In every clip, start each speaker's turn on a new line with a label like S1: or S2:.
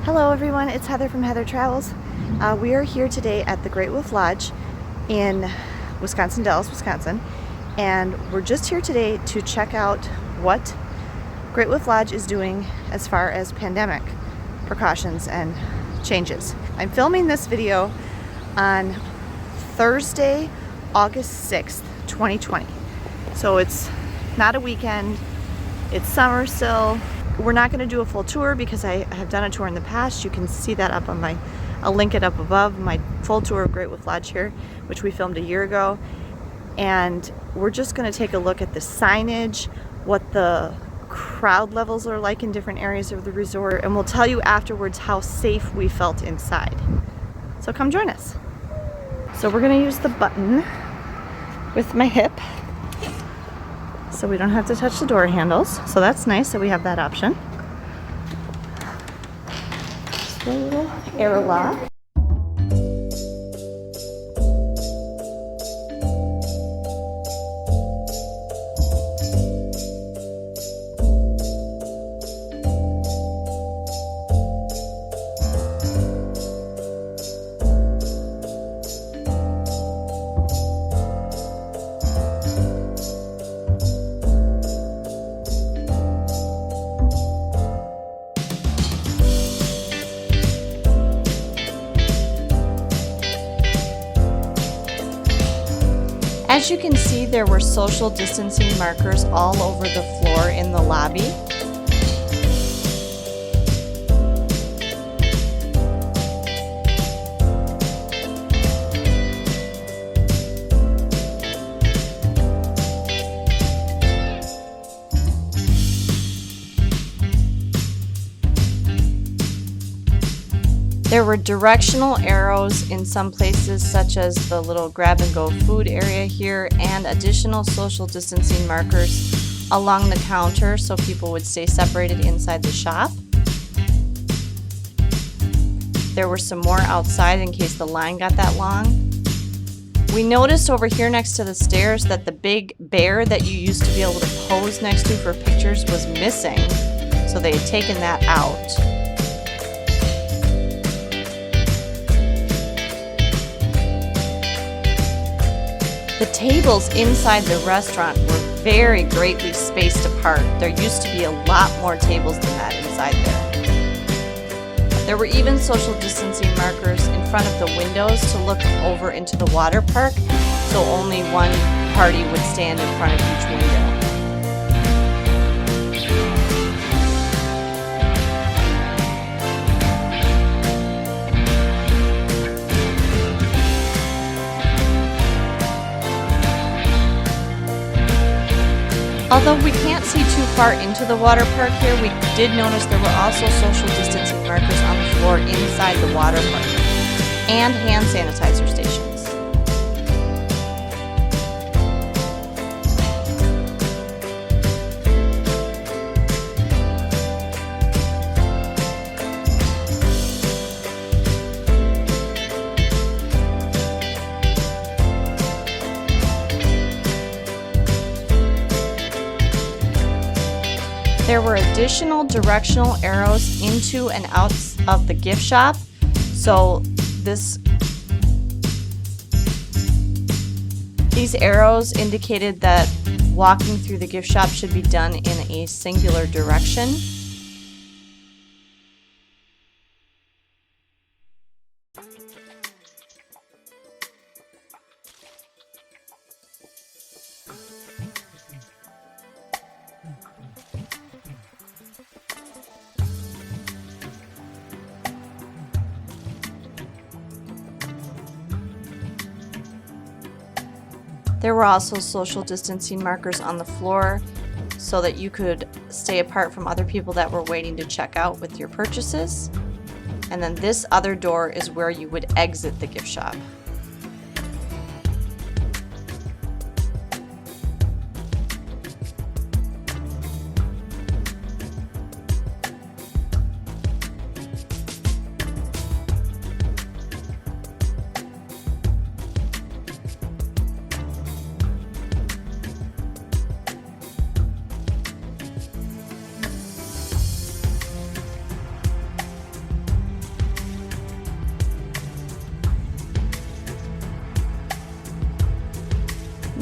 S1: Hello everyone, it's Heather from Heather Travels. We are here today at the Great Wolf Lodge in Wisconsin Dells, Wisconsin, and we're just here today to check out what Great Wolf Lodge is doing as far as pandemic precautions and changes. I'm filming this video on Thursday, August 6th, 2020. So it's not a weekend, it's summer still. We're not going to do a full tour because I have done a tour in the past. You can see that up on I'll link it up above, my full tour of Great Wolf Lodge here, which we filmed a year ago. And we're just going to take a look at the signage, what the crowd levels are like in different areas of the resort, and we'll tell you afterwards how safe we felt inside. So come join us. So we're going to use the button with my hip, so we don't have to touch the door handles. So that's nice that we have that option. Just a little airlock. As you can see, there were social distancing markers all over the floor in the lobby. There were directional arrows in some places, such as the little grab-and-go food area here, and additional social distancing markers along the counter so people would stay separated inside the shop. There were some more outside in case the line got that long. We noticed over here next to the stairs that the big bear that you used to be able to pose next to for pictures was missing, so they had taken that out. The tables inside the restaurant were very greatly spaced apart. There used to be a lot more tables than that inside there. There were even social distancing markers in front of the windows to look over into the water park, so only one party would stand in front of each window. Although we can't see too far into the water park here, we did notice there were also social distancing markers on the floor inside the water park and hand sanitizer stations. There were additional directional arrows into and out of the gift shop. So these arrows indicated that walking through the gift shop should be done in a singular direction. There were also social distancing markers on the floor so that you could stay apart from other people that were waiting to check out with your purchases. And then this other door is where you would exit the gift shop.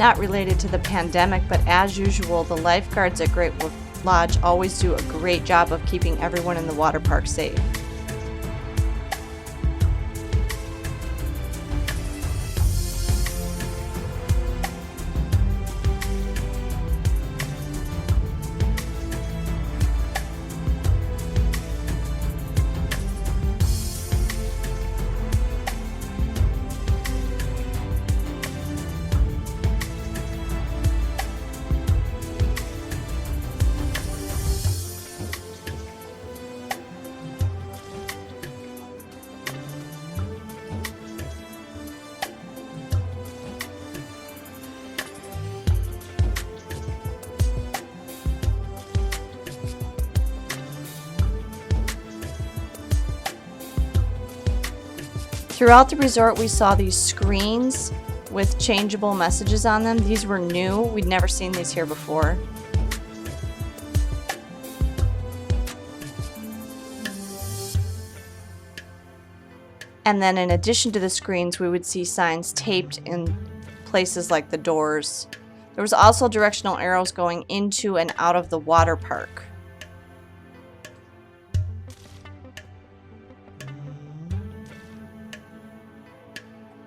S2: not related to the pandemic, but as usual, the lifeguards at Great Wolf Lodge always do a great job of keeping everyone in the water park safe. Throughout the resort, we saw these screens with changeable messages on them. These were new. We'd never seen these here before. And then in addition to the screens, we would see signs taped in places like the doors. There was also directional arrows going into and out of the water park.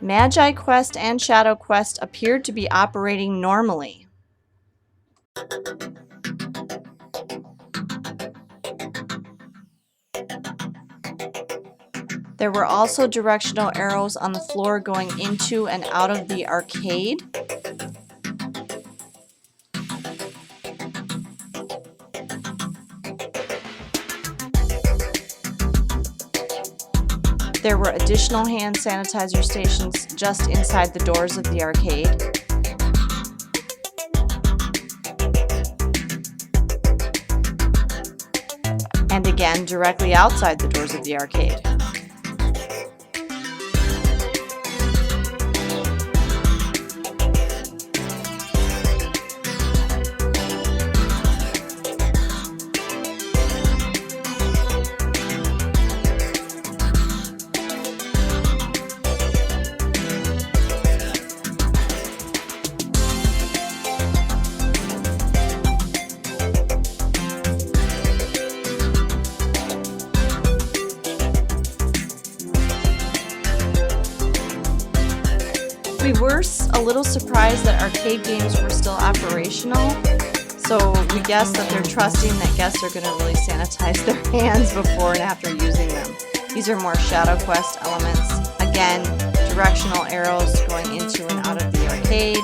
S2: Magi Quest and Shadow Quest appeared to be operating normally. There were also directional arrows on the floor going into and out of the arcade. There were additional hand sanitizer stations just inside the doors of the arcade. And again, directly outside the doors of the arcade. We were a little surprised that arcade games were still operational, so we guessed that they're trusting that guests are going to really sanitize their hands before and after using them. These are more Shadow Quest elements. Again, directional arrows going into and out of the arcade.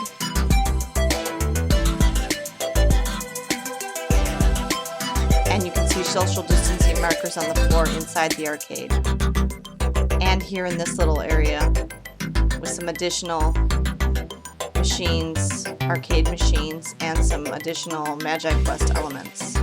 S2: And you can see social distancing markers on the floor inside the arcade. And here in this little area, with some additional machines, arcade machines, and some additional Magi Quest elements.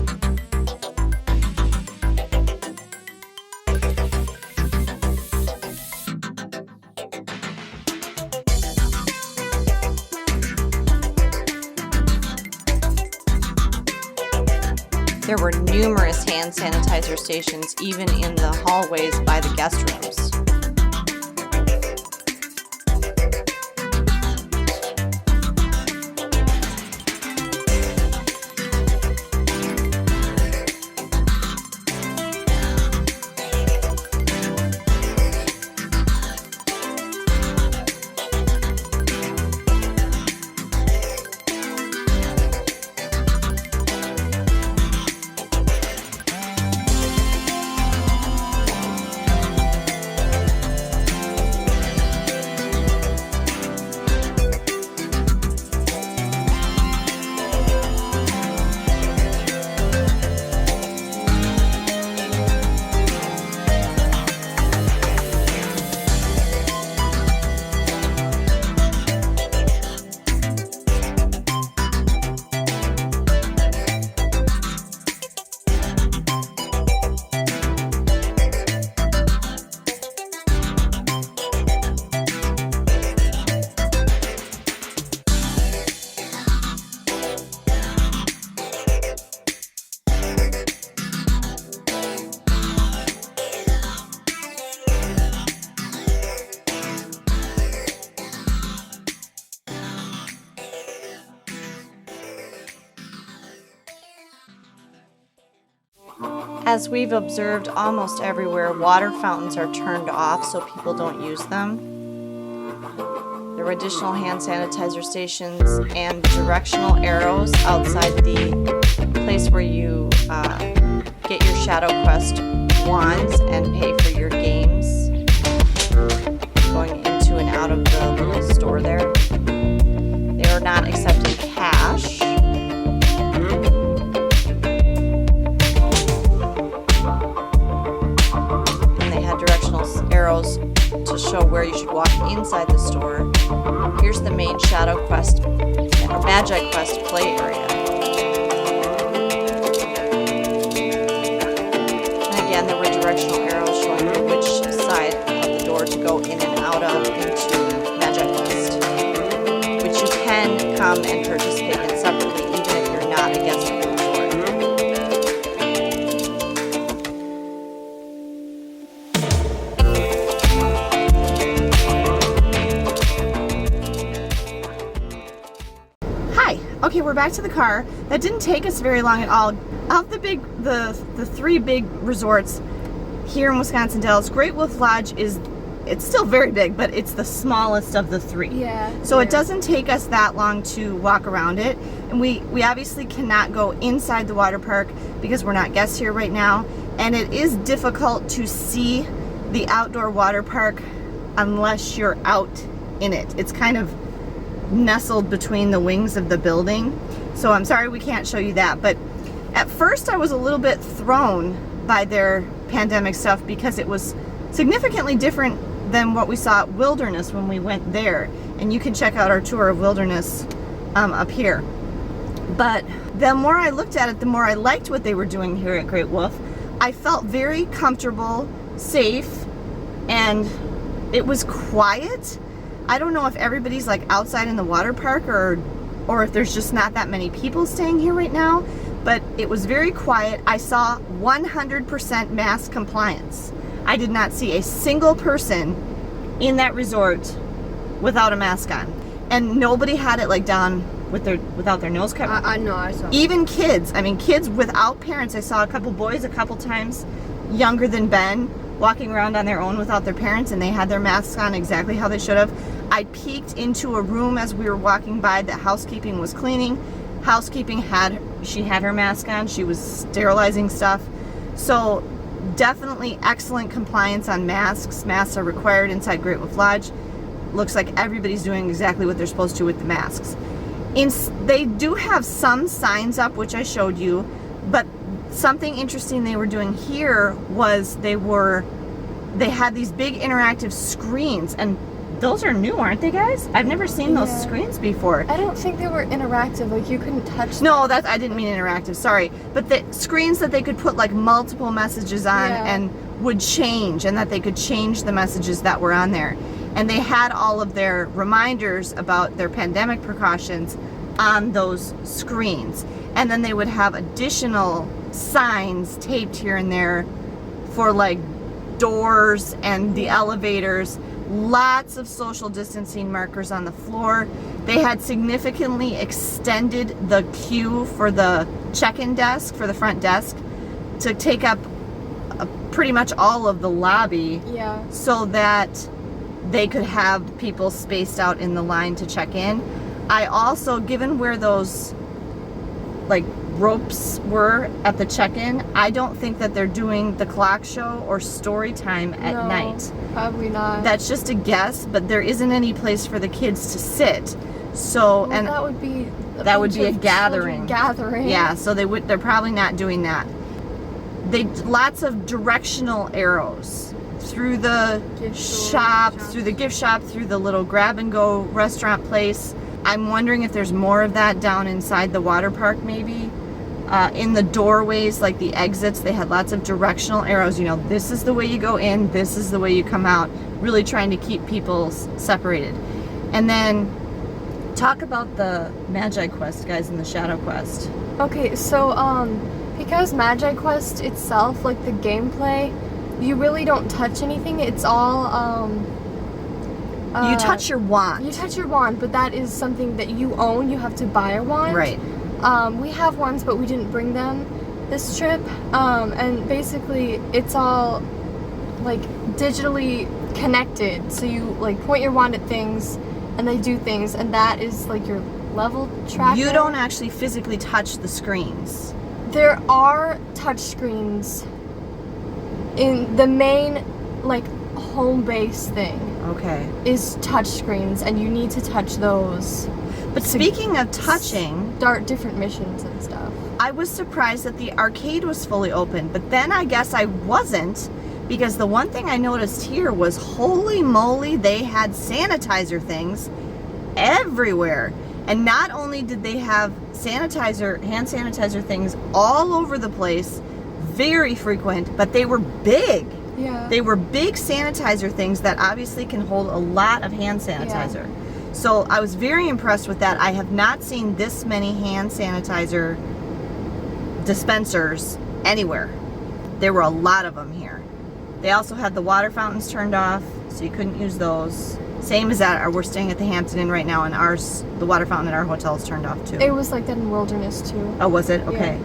S2: There were numerous hand sanitizer stations even in the hallways by the guest rooms. As we've observed almost everywhere, water fountains are turned off so people don't use them. There were additional hand sanitizer stations and directional arrows outside the place where you get your Shadow Quest wands and pay for your games. Going into and out of the little store there. They are not accepting cash. Arrows to show where you should walk inside the store. Here's the main Shadow Quest or Magic Quest play area. And again, there were directional arrows showing you which side of the door to go in and out of into Magic Quest, which you can come and participate in separately, even if you're not a guest of the resort.
S1: Okay, we're back to the car. That didn't take us very long at all. Of the three big resorts here in Wisconsin Dells, Great Wolf Lodge it's still very big, but it's the smallest of the three.
S3: Yeah.
S1: So it doesn't take us that long to walk around it. And we obviously cannot go inside the water park because we're not guests here right now. And it is difficult to see the outdoor water park unless you're out in it. It's kind of nestled between the wings of the building, so I'm sorry we can't show you that. But at first I was a little bit thrown by their pandemic stuff because it was significantly different than what we saw at Wilderness when we went there, and you can check out our tour of Wilderness up here. But the more I looked at it, the more I liked what they were doing here at Great Wolf. I felt very comfortable, safe, and it was quiet. I don't know if everybody's like outside in the water park or if there's just not that many people staying here right now, but it was very quiet. I saw 100% mask compliance. I did not see a single person in that resort without a mask on, and nobody had it like down without their nose covered.
S3: I know, I saw.
S1: Even kids. I mean, kids without parents. I saw a couple boys a couple times younger than Ben walking around on their own without their parents, and they had their masks on exactly how they should have. I peeked into a room as we were walking by that housekeeping was cleaning. Housekeeping had her mask on. She was sterilizing stuff. So definitely excellent compliance on masks. Masks are required inside Great Wolf Lodge. Looks like everybody's doing exactly what they're supposed to with the masks. They do have some signs up, which I showed you, but something interesting they were doing here was they had these big interactive screens, and those are new, aren't they, guys? I've never seen those screens before.
S3: I don't think they were interactive, like you couldn't touch them.
S1: No, I didn't mean interactive, sorry. But the screens that they could put like multiple messages on and would change, and that they could change the messages that were on there. And they had all of their reminders about their pandemic precautions on those screens. And then they would have additional signs taped here and there for like doors and the elevators. Lots of social distancing markers on the floor. They had significantly extended the queue for the check-in desk, for the front desk, to take up pretty much all of the lobby, so that they could have people spaced out in the line to check in. I also, given where those like ropes were at the check-in, I don't think that they're doing the clock show or story time at night.
S3: Probably not.
S1: That's just a guess, but there isn't any place for the kids to sit. So,
S3: well,
S1: and
S3: that would be
S1: a gathering. Yeah, so they're probably not doing that. Lots of directional arrows through the shops, through the gift shop, through the little grab and go restaurant place. I'm wondering if there's more of that down inside the water park, maybe. In the doorways, like the exits, they had lots of directional arrows. You know, this is the way you go in, this is the way you come out. Really trying to keep people separated. And then talk about the Magi Quest, guys, and the Shadow Quest.
S3: Okay, so because Magi Quest itself, like the gameplay, you really don't touch anything. It's all
S1: you touch your wand.
S3: You touch your wand, but that is something that you own. You have to buy a wand.
S1: Right.
S3: We have wands, but we didn't bring them. this trip, and basically it's all like digitally connected. So you like point your wand at things, and they do things, and that is like your level tracker.
S1: You don't actually physically touch the screens.
S3: There are touch screens in the main like home base thing.
S1: Okay.
S3: Is touch screens, and you need to touch those.
S1: But speaking of touching,
S3: Start different missions and stuff.
S1: I was surprised that the arcade was fully open, but then I guess I wasn't, because the one thing I noticed here was, holy moly, they had sanitizer things everywhere. And not only did they have hand sanitizer things all over the place, very frequent, but they were big.
S3: Yeah.
S1: They were big sanitizer things that obviously can hold a lot of hand sanitizer. So I was very impressed with that. I have not seen this many hand sanitizer dispensers anywhere. There were a lot of them here. They also had the water fountains turned off, so you couldn't use those. Same as that, we're staying at the Hampton Inn right now, and the water fountain at our hotel is turned off too.
S3: It was like that in Wilderness too.
S1: Oh, was it? Okay.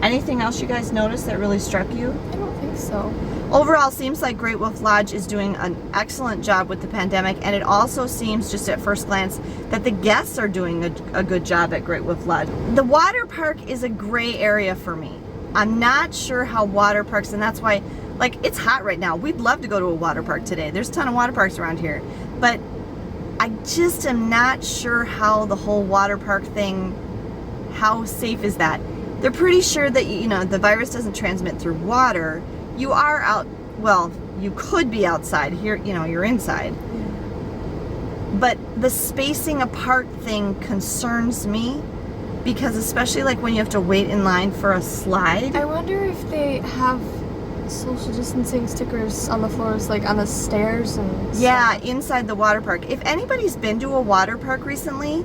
S1: Anything else you guys noticed that really struck you?
S3: I don't think so.
S1: Overall, seems like Great Wolf Lodge is doing an excellent job with the pandemic, and it also seems, just at first glance, that the guests are doing a good job at Great Wolf Lodge. The water park is a gray area for me. I'm not sure how water parks, and that's why, like, it's hot right now. We'd love to go to a water park today. There's a ton of water parks around here, but I just am not sure how the whole water park thing, how safe is that? They're pretty sure that, you know, the virus doesn't transmit through water. You are out, well, you could be outside. Here, you know, you're inside. But the spacing apart thing concerns me, because especially like when you have to wait in line for a slide.
S3: I wonder if they have social distancing stickers on the floors, like on the stairs and
S1: Yeah,
S3: stuff.
S1: inside the water park. If anybody's been to a water park recently,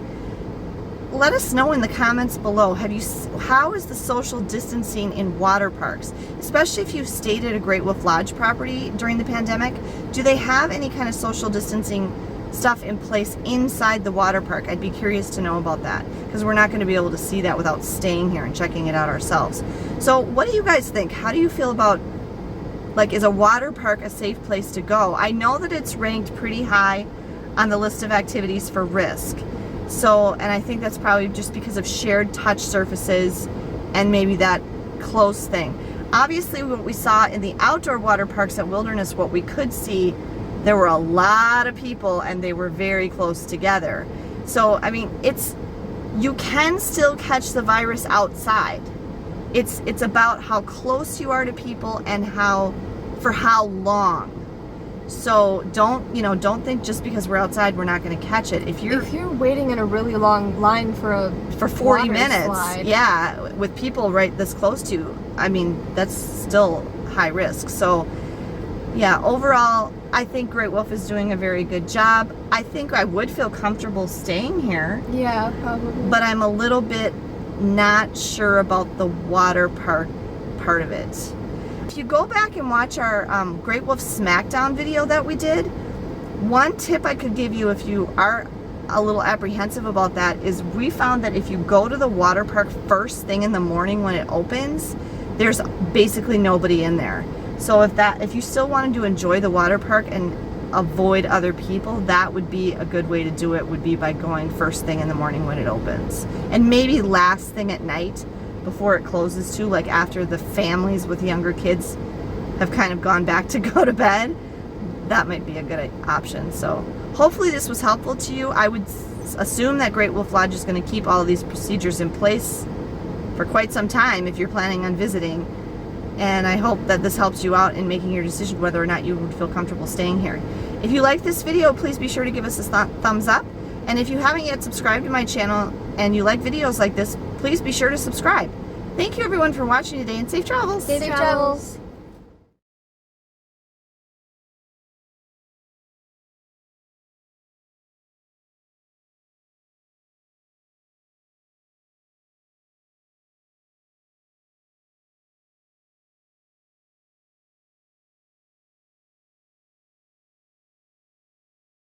S1: let us know in the comments below. How is the social distancing in water parks? Especially if you've stayed at a Great Wolf Lodge property during the pandemic. Do they have any kind of social distancing stuff in place inside the water park? I'd be curious to know about that, because we're not going to be able to see that without staying here and checking it out ourselves. So what do you guys think? How do you feel about, like, is a water park a safe place to go? I know that it's ranked pretty high on the list of activities for risk. So, and I think that's probably just because of shared touch surfaces and maybe that close thing. Obviously, what we saw in the outdoor water parks at Wilderness, what we could see, there were a lot of people and they were very close together. So, I mean, you can still catch the virus outside. It's about how close you are to people and for how long. So don't think just because we're outside we're not going to catch it. If you're
S3: waiting in a really long line for
S1: 40
S3: water
S1: minutes,
S3: slide,
S1: yeah, with people right this close to you, I mean, that's still high risk. So yeah, overall, I think Great Wolf is doing a very good job. I think I would feel comfortable staying here.
S3: Yeah, probably.
S1: But I'm a little bit not sure about the water park part of it. If you go back and watch our Great Wolf Smackdown video that we did, one tip I could give you if you are a little apprehensive about that is we found that if you go to the water park first thing in the morning when it opens, there's basically nobody in there. So if you still wanted to enjoy the water park and avoid other people, that would be a good way to do it, would be by going first thing in the morning when it opens. And maybe last thing at night before it closes too, like after the families with younger kids have kind of gone back to go to bed. That might be a good option. So hopefully this was helpful to you. I would assume that Great Wolf Lodge is going to keep all of these procedures in place for quite some time if you're planning on visiting. And I hope that this helps you out in making your decision whether or not you would feel comfortable staying here. If you like this video, please be sure to give us a thumbs up. And if you haven't yet subscribed to my channel and you like videos like this, please be sure to subscribe. Thank you everyone for watching today, and safe travels.
S3: Safe travels.